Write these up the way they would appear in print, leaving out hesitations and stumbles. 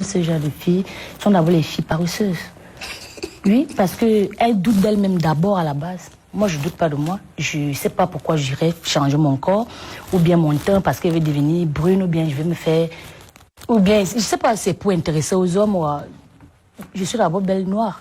Ce genre de filles sont d'abord les filles paresseuses. Oui, parce qu'elles doutent d'elles-mêmes d'abord à la base. Moi, je ne doute pas de moi. Je ne sais pas pourquoi j'irais changer mon corps, ou bien mon teint parce qu'elle veut devenir brune, ou bien je vais me faire... Ou bien, je ne sais pas, c'est pour intéresser aux hommes. Ou je suis d'abord belle noire.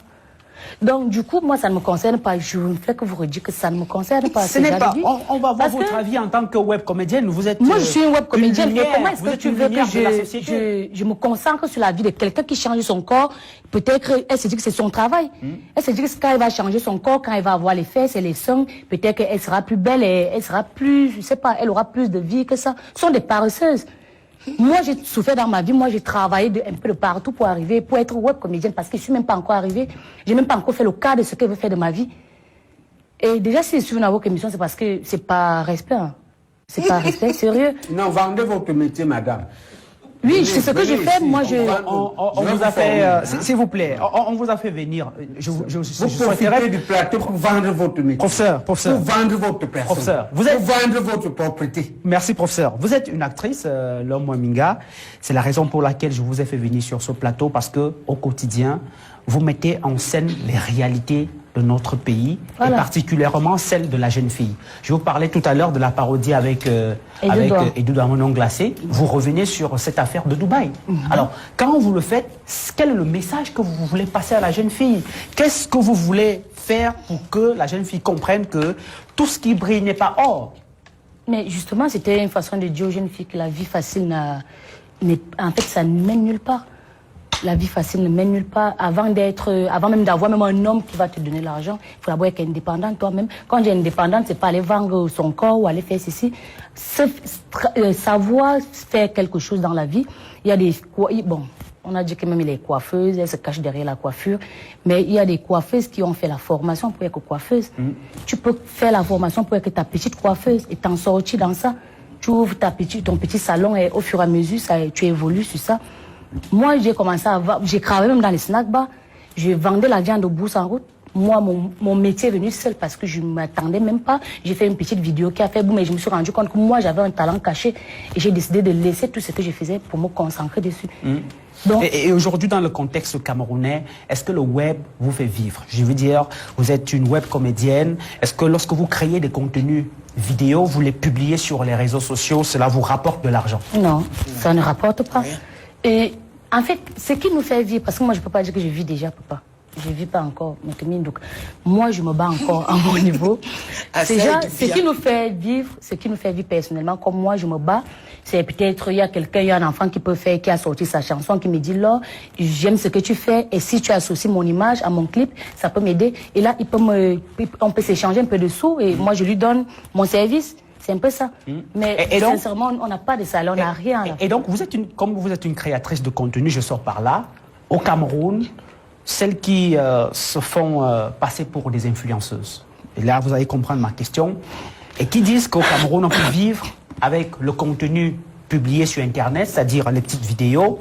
Donc, du coup, moi, ça ne me concerne pas. Je ne fais que vous redire que ça ne me concerne pas. Ce n'est pas. On va voir votre avis en tant que web comédienne. Vous êtes. Moi, je suis une web comédienne. Et comment est-ce que tu veux que je me concentre sur la vie de quelqu'un qui change son corps? Peut-être elle se dit que c'est son travail. Elle se dit que quand elle va changer son corps, quand elle va avoir les fesses et les seins, peut-être qu'elle sera plus belle et elle sera plus, je sais pas, elle aura plus de vie que ça. Ce sont des paresseuses. Moi, j'ai souffert dans ma vie. Moi, j'ai travaillé un peu de partout pour arriver, pour être web comédienne, parce que je suis même pas encore arrivée. J'ai même pas encore fait le cas de ce que je veux faire de ma vie. Et déjà, si je suis venue à votre émission, c'est parce que c'est pas respect. Hein. C'est pas respect, sérieux. Non, vendez votre métier, madame. Oui, c'est ce que je fais. Moi, on vous a fait, s'il vous plaît, on vous a fait venir. Vous profitez du plateau pour vendre votre métier. Professeur. Pour vendre votre personne. Professeur, pour vendre votre propriété. Merci, professeur. Vous êtes une actrice, Lom Mwaminga. C'est la raison pour laquelle je vous ai fait venir sur ce plateau, parce que au quotidien, vous mettez en scène les réalités de notre pays, et particulièrement celle de la jeune fille. Je vous parlais tout à l'heure de la parodie avec Edouard Monon Glacé. Vous revenez sur cette affaire de Dubaï. Alors, quand vous le faites, quel est le message que vous voulez passer à la jeune fille? Qu'est-ce que vous voulez faire pour que la jeune fille comprenne que tout ce qui brille n'est pas or? Mais justement, c'était une façon de dire aux jeunes filles que la vie facile en fait, ça ne mène nulle part. La vie facile ne mène nulle part. Avant même d'avoir même un homme qui va te donner l'argent, il faut d'abord être indépendante toi-même. Quand j'ai indépendante, c'est pas aller vendre son corps ou aller faire ceci. Savoir faire quelque chose dans la vie. Il y a des... Bon, on a dit que même les coiffeuses, elles se cachent derrière la coiffure. Mais il y a des coiffeuses qui ont fait la formation pour être coiffeuse. Tu peux faire la formation pour être ta petite coiffeuse et t'en sortir dans ça. Tu ouvres ton petit salon et au fur et à mesure, tu évolues sur ça. Moi, j'ai commencé à voir, j'ai travaillé même dans les snack bars. Je vendais la viande au bout en route. Moi, mon métier est venu seul parce que je ne m'attendais même pas. J'ai fait une petite vidéo qui a fait boum, mais je me suis rendu compte que moi, j'avais un talent caché. Et j'ai décidé de laisser tout ce que je faisais pour me concentrer dessus. Donc, et aujourd'hui, dans le contexte camerounais, est-ce que le web vous fait vivre? Je veux dire, vous êtes une web comédienne. Est-ce que lorsque vous créez des contenus vidéo, vous les publiez sur les réseaux sociaux, cela vous rapporte de l'argent? Non, ça ne rapporte pas. Et en fait, ce qui nous fait vivre, parce que moi je ne peux pas dire que je vis déjà, papa. Je ne vis pas encore. Donc, moi je me bats encore à mon niveau. Déjà, ce qui nous fait vivre personnellement, comme moi je me bats, c'est peut-être il y a quelqu'un, il y a un enfant qui a sorti sa chanson, qui me dit là, j'aime ce que tu fais, et si tu associes mon image à mon clip, ça peut m'aider. Et là, on peut s'échanger un peu de sous, et moi je lui donne mon service. C'est un peu ça. Mais donc, sincèrement, on n'a pas de salaire, on n'a rien. Et donc, comme vous êtes une créatrice de contenu, je sors par là, au Cameroun, celles qui se font passer pour des influenceuses. Et là, vous allez comprendre ma question. Et qui disent qu'au Cameroun, on peut vivre avec le contenu publié sur Internet, c'est-à-dire les petites vidéos.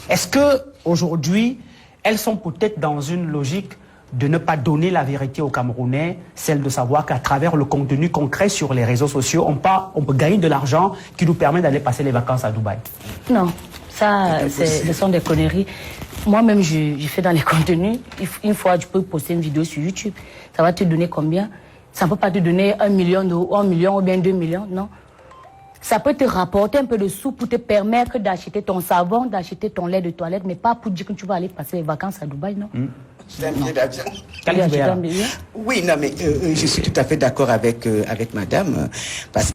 Est-ce qu'aujourd'hui, elles sont peut-être dans une logique de ne pas donner la vérité aux Camerounais, celle de savoir qu'à travers le contenu concret sur les réseaux sociaux, on peut gagner de l'argent qui nous permet d'aller passer les vacances à Dubaï? Non, ça, ce sont des conneries. Moi-même, je fais dans les contenus. Une fois, tu peux poster une vidéo sur YouTube. Ça va te donner combien? Ça ne peut pas te donner 1 million ou 1 million ou bien 2 millions, non. Ça peut te rapporter un peu de sous pour te permettre d'acheter ton savon, d'acheter ton lait de toilette, mais pas pour dire que tu vas aller passer les vacances à Dubaï, non. C'est un billet d'avion. Oui, Oui, non, mais je suis tout à fait d'accord avec madame. Parce